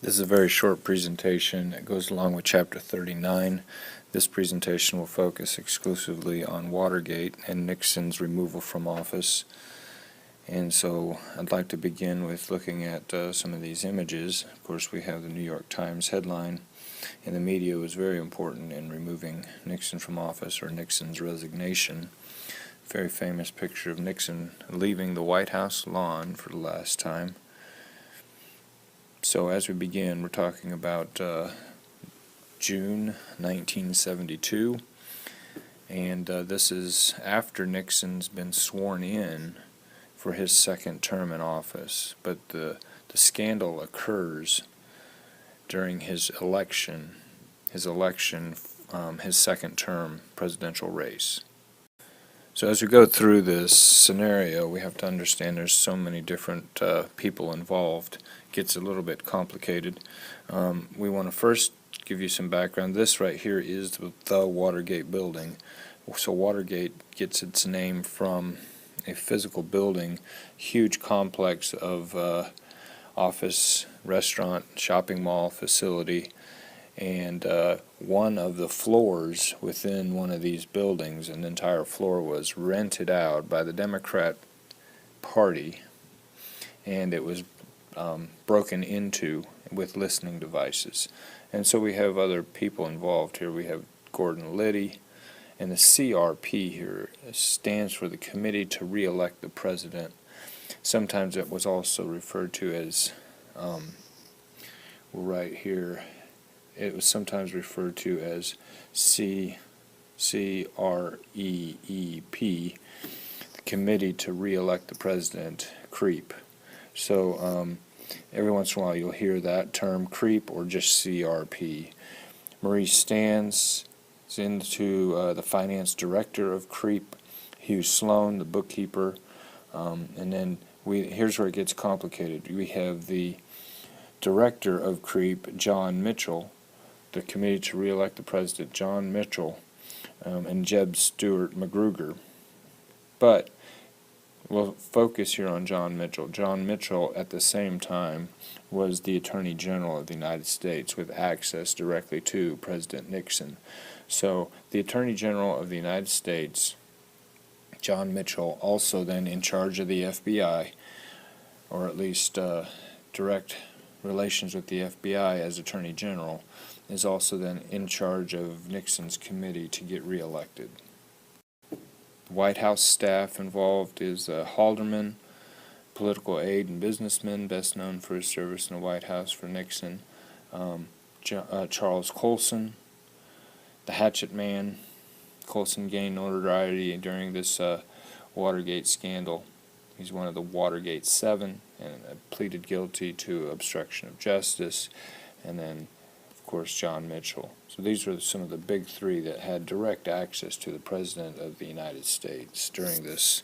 This is a very short presentation. It goes along with Chapter 39. This presentation will focus exclusively on Watergate and Nixon's removal from office. And so I'd like to begin with looking at some of these images. Of course, we have the New York Times headline, and the media was very important in removing Nixon from office, or Nixon's resignation. Very famous picture of Nixon leaving the White House lawn for the last time. So as we begin, we're talking about June 1972, and this is after Nixon's been sworn in for his second term in office, but the scandal occurs during his second term presidential race. So as we go through this scenario, we have to understand there's so many different people involved. It gets a little bit complicated. We want to first give you some background. This right here is the Watergate building. So Watergate gets its name from a physical building, huge complex of office, restaurant, shopping mall facility, and one of the floors within one of these buildings, an entire floor, was rented out by the Democrat Party, and it was broken into with listening devices. And so we have other people involved here. We have Gordon Liddy, and the CRP here stands for the Committee to Re-elect the President. Sometimes it was also referred to as, right here, it was sometimes referred to as CREEP, the Committee to Re-elect the President, CREEP. So every once in a while you'll hear that term, CREEP, or just CRP. Maurice Stans is into the finance director of CREEP, Hugh Sloan, the bookkeeper, and then here's where it gets complicated. We have the director of CREEP, John Mitchell, the Committee to Re-elect the President, John Mitchell, and Jeb Stuart Magruder. But we'll focus here on John Mitchell. John Mitchell, at the same time, was the Attorney General of the United States with access directly to President Nixon. So the Attorney General of the United States, John Mitchell, also then in charge of the FBI, or at least direct relations with the FBI as Attorney General, is also then in charge of Nixon's committee to get reelected. White House staff involved is Haldeman, political aide and businessman, best known for his service in the White House for Nixon, Charles Colson, the Hatchet Man. Colson gained notoriety during this Watergate scandal. He's one of the Watergate 7 and pleaded guilty to obstruction of justice. And then, of course, John Mitchell. So these were some of the big three that had direct access to the President of the United States during this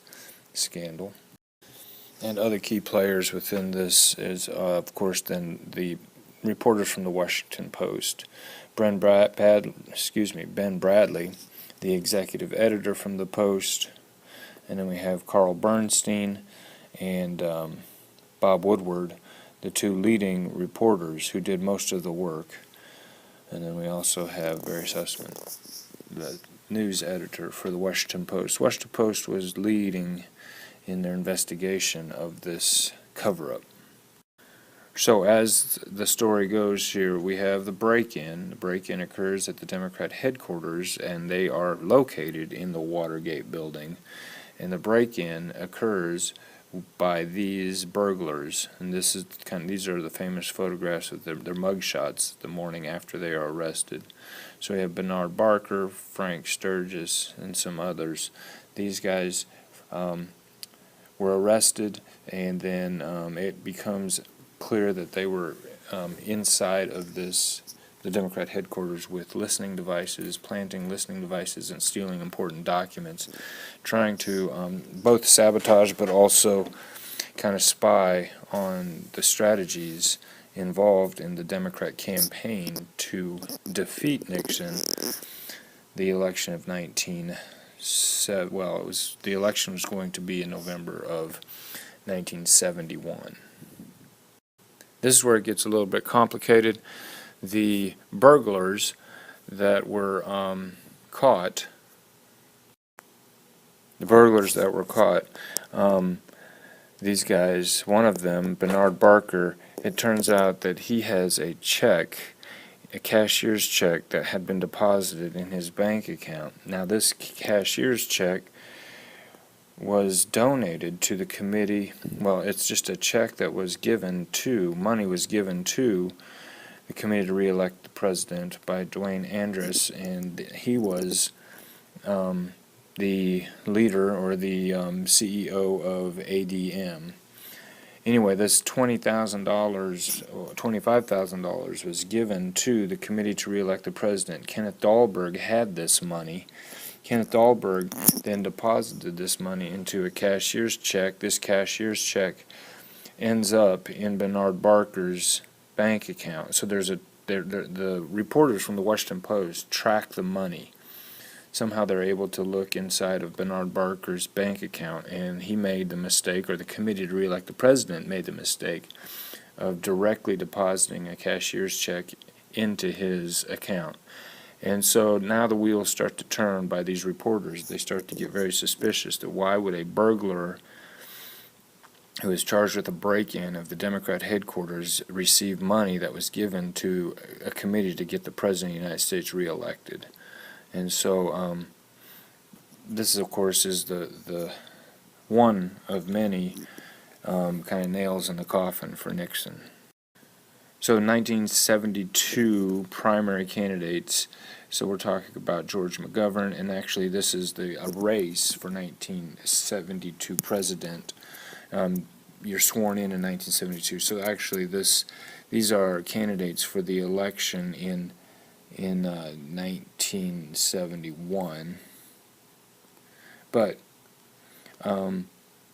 scandal. And other key players within this is, of course, then the reporters from the Washington Post. Ben Bradley, the executive editor from the Post, and then we have Carl Bernstein and Bob Woodward, the two leading reporters who did most of the work. And then we also have Barry Sussman, the news editor for the Washington Post. Washington Post was leading in their investigation of this cover-up. So as the story goes here, we have the break-in. The break-in occurs at the Democrat headquarters, and they are located in the Watergate building. And the break-in occurs by these burglars, and these are the famous photographs of their mugshots the morning after they are arrested. So we have Bernard Barker, Frank Sturgis, and some others. These guys were arrested, and then it becomes clear that they were inside of the Democrat headquarters with listening devices, planting listening devices and stealing important documents, trying to both sabotage but also kind of spy on the strategies involved in the Democrat campaign to defeat Nixon. The election of the election was going to be in November of 1971. This is where it gets a little bit complicated. The burglars that were caught, these guys, one of them, Bernard Barker, it turns out that he has a check, a cashier's check that had been deposited in his bank account. Now this cashier's check was donated to the committee. Well, it's just a check that was given to, money was given to the committee to re-elect the president by Dwayne Andrus, and he was the leader or the CEO of ADM. Anyway, this $20,000, $25,000 was given to the committee to re-elect the president. Kenneth Dahlberg had this money. Kenneth Dahlberg then deposited this money into a cashier's check. This cashier's check ends up in Bernard Barker's bank account. So the reporters from the Washington Post track the money. Somehow they're able to look inside of Bernard Barker's bank account, and he made the mistake, or the committee to re-elect the president made the mistake, of directly depositing a cashier's check into his account. And so now the wheels start to turn by these reporters. They start to get very suspicious that why would a burglar who is charged with a break-in of the Democrat headquarters receive money that was given to a committee to get the President of the United States reelected. And so this, of course, is the one of many kind of nails in the coffin for Nixon. So 1972 primary candidates, so we're talking about George McGovern, and actually this is a race for 1972 president. You're sworn in 1972, so actually these are candidates for the election in 1971. But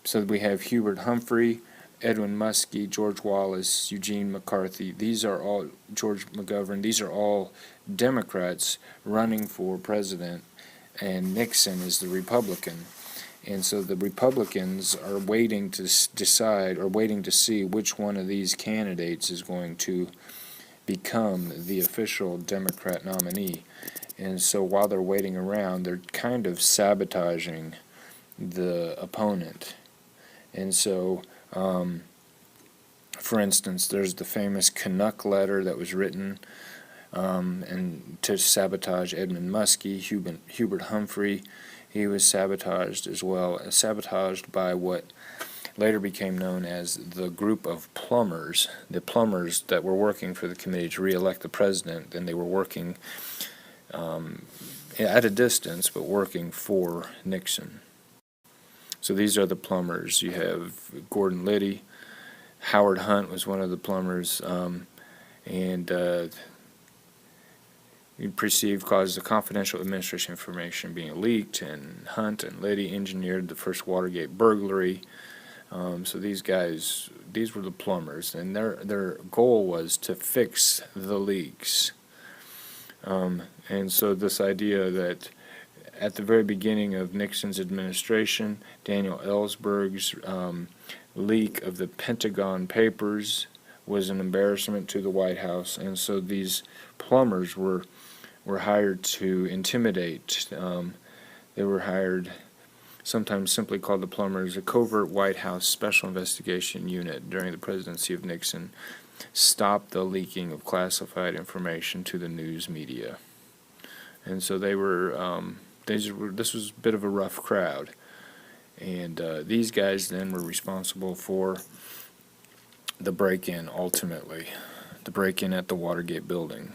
so we have Hubert Humphrey, Edwin Muskie, George Wallace, Eugene McCarthy. These are all, George McGovern, these are all Democrats running for president, and Nixon is the Republican. And so the Republicans are waiting to decide, or waiting to see which one of these candidates is going to become the official Democrat nominee. And so while they're waiting around, they're kind of sabotaging the opponent. And so for instance, there's the famous Canuck letter that was written and to sabotage Edmund Muskie. Hubert Humphrey, he was sabotaged as well, sabotaged by what later became known as the group of plumbers, the plumbers that were working for the committee to re-elect the president, and they were working at a distance, but working for Nixon. So these are the plumbers. You have Gordon Liddy. Howard Hunt was one of the plumbers, and he perceived causes of confidential administration information being leaked, and Hunt and Liddy engineered the first Watergate burglary. So these guys, these were the plumbers, and their goal was to fix the leaks. And so this idea that at the very beginning of Nixon's administration, Daniel Ellsberg's leak of the Pentagon Papers was an embarrassment to the White House, and so these plumbers were hired to intimidate. They were hired, sometimes simply called the plumbers, a covert White House special investigation unit during the presidency of Nixon, stopped the leaking of classified information to the news media. And so they were, this was a bit of a rough crowd. And these guys then were responsible for the break-in, ultimately, the break-in at the Watergate building.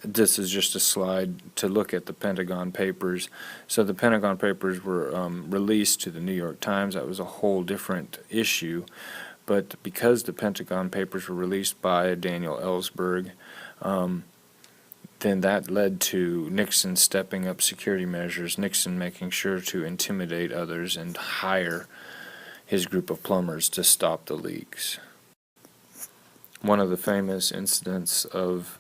This is just a slide to look at the Pentagon Papers. So the Pentagon Papers were released to the New York Times. That was a whole different issue. But because the Pentagon Papers were released by Daniel Ellsberg, then that led to Nixon stepping up security measures, Nixon making sure to intimidate others and hire his group of plumbers to stop the leaks. One of the famous incidents of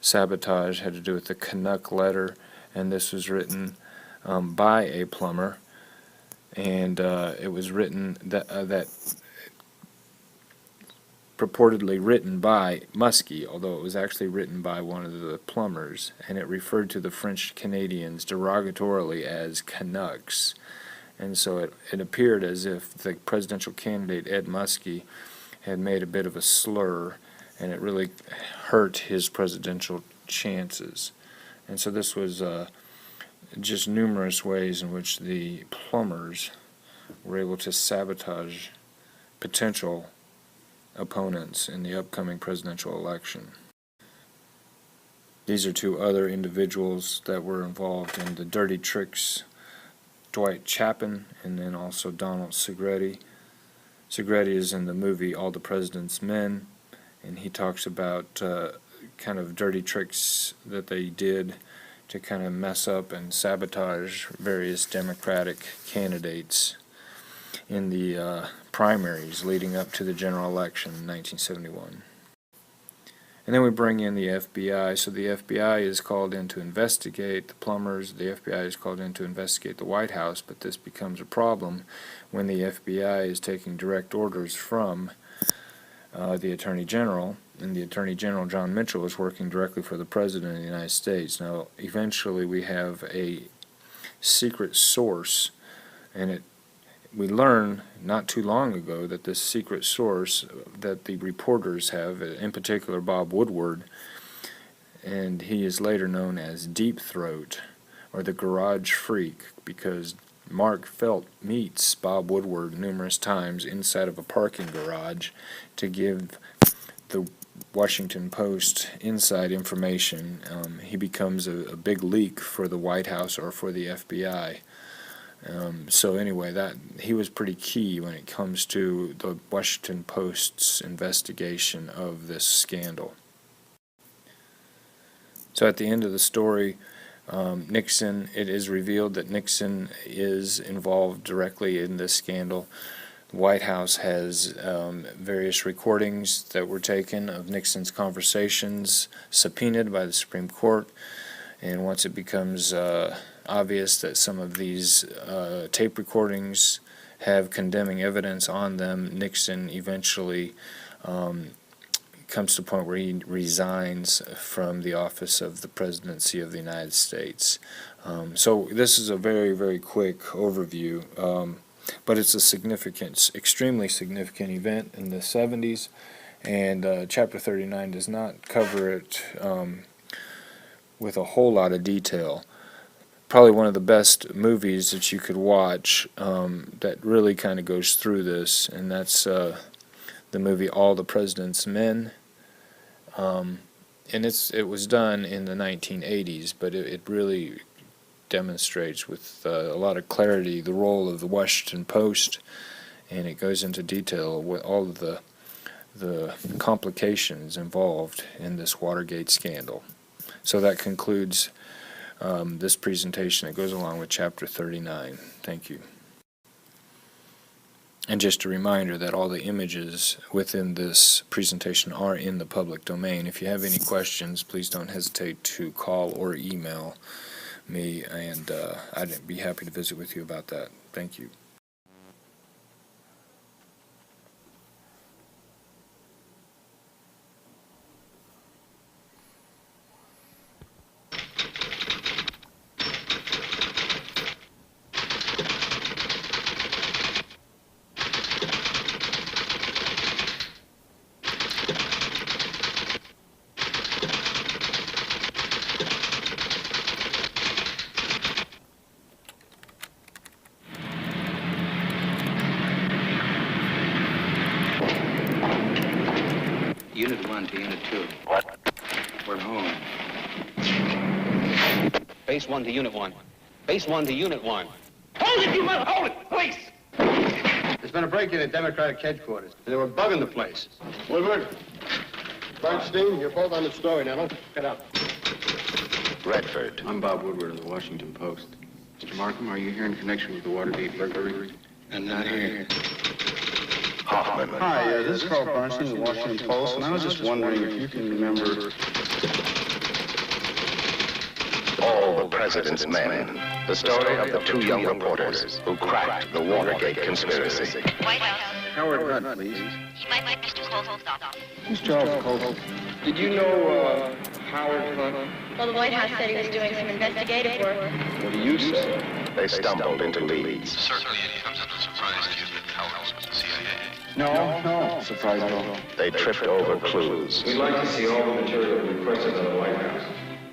sabotage had to do with the Canuck letter, and this was written by a plumber, and it was written that purportedly written by Muskie, although it was actually written by one of the plumbers, and it referred to the French Canadians derogatorily as Canucks. And so it appeared as if the presidential candidate, Ed Muskie, had made a bit of a slur, and it really hurt his presidential chances. And so this was just numerous ways in which the plumbers were able to sabotage potential opponents in the upcoming presidential election. These are two other individuals that were involved in the dirty tricks: Dwight Chapin and then also Donald Segretti. Segretti is in the movie All the President's Men, and he talks about kind of dirty tricks that they did to kind of mess up and sabotage various Democratic candidates in the primaries leading up to the general election in 1971. And then we bring in the FBI. So the FBI is called in to investigate the plumbers. The FBI is called in to investigate the White House, but this becomes a problem when the FBI is taking direct orders from the Attorney General, and the Attorney General, John Mitchell, is working directly for the President of the United States. Now, eventually we have a secret source, and we learn not too long ago that this secret source that the reporters have, in particular Bob Woodward, and he is later known as Deep Throat, or the Garage Freak, because Mark Felt meets Bob Woodward numerous times inside of a parking garage to give the Washington Post inside information. He becomes a big leak for the White House or for the FBI. So anyway, that he was pretty key when it comes to the Washington Post's investigation of this scandal. So at the end of the story, Nixon, it is revealed that Nixon is involved directly in this scandal. The White House has various recordings that were taken of Nixon's conversations subpoenaed by the Supreme Court, and once it becomes obvious that some of these tape recordings have condemning evidence on them, Nixon eventually comes to a point where he resigns from the office of the presidency of the United States. So this is a very, very quick overview, but it's a significant, extremely significant event in the 70s, and Chapter 39 does not cover it with a whole lot of detail. Probably one of the best movies that you could watch that really kind of goes through this, and that's the movie All the President's Men. And it was done in the 1980s, but it really demonstrates with a lot of clarity the role of the Washington Post, and it goes into detail with all of the complications involved in this Watergate scandal. So that concludes this presentation that goes along with Chapter 39. Thank you. And just a reminder that all the images within this presentation are in the public domain. If you have any questions, please don't hesitate to call or email me, and I'd be happy to visit with you about that. Thank you. Unit 1 to Unit 2. What? We're home. Base 1 to Unit 1. Base 1 to Unit 1. Hold it, you must hold it, police! There's been a break-in at Democratic headquarters. They were bugging the place. Woodward, Bernstein, you're both on the story now. Get up. Redford. I'm Bob Woodward of the Washington Post. Mr. Markham, are you here in connection with the Watergate burglary? And not here. Hoffman. Hi, this is Carl Bernstein of the Washington Post, and I was just wondering if you can remember... All the President's Men. The story of the two young reporters who cracked the Watergate conspiracy. White House. Howard Hunt, please. You might like Mr. Colton's office. Who's Charles Colton? Did you know, Howard Hunt? Well, the White House said he was doing some investigative work. What do you say? They stumbled into leads. Certainly it comes as a surprise to you that Cowles was the CIA. No. Surprise at all. They tripped over clues. We'd like to see all the material requested by the White House.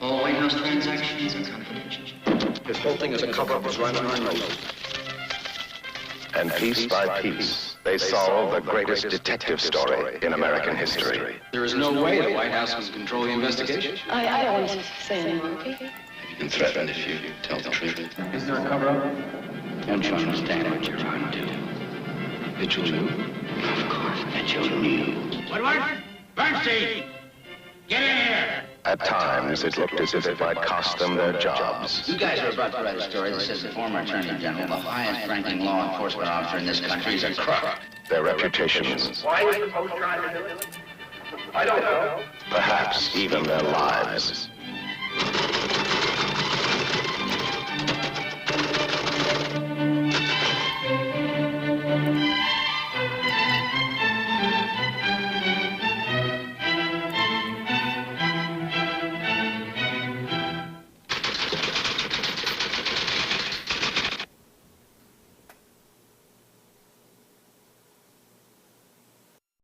All White House transactions are confidential. This whole thing is a cover-up that's right on our nose. And piece by piece, they solved the greatest detective story in American history. There is no way the White House can control the investigation. I don't want to say anymore, okay? You've been threatened if you tell the truth. Is there a cover-up? Don't you understand what you're going to do? Mitchell knew. Of course, Mitchell knew. Woodward! Bernstein! Get in here! At times, it looked as if it might cost them their jobs. You guys are about to write a story that says the former Attorney General, the highest-ranking law enforcement officer in this country, is a crook. Their reputations, Why is the Post trying to do it? I don't know. perhaps even their lives.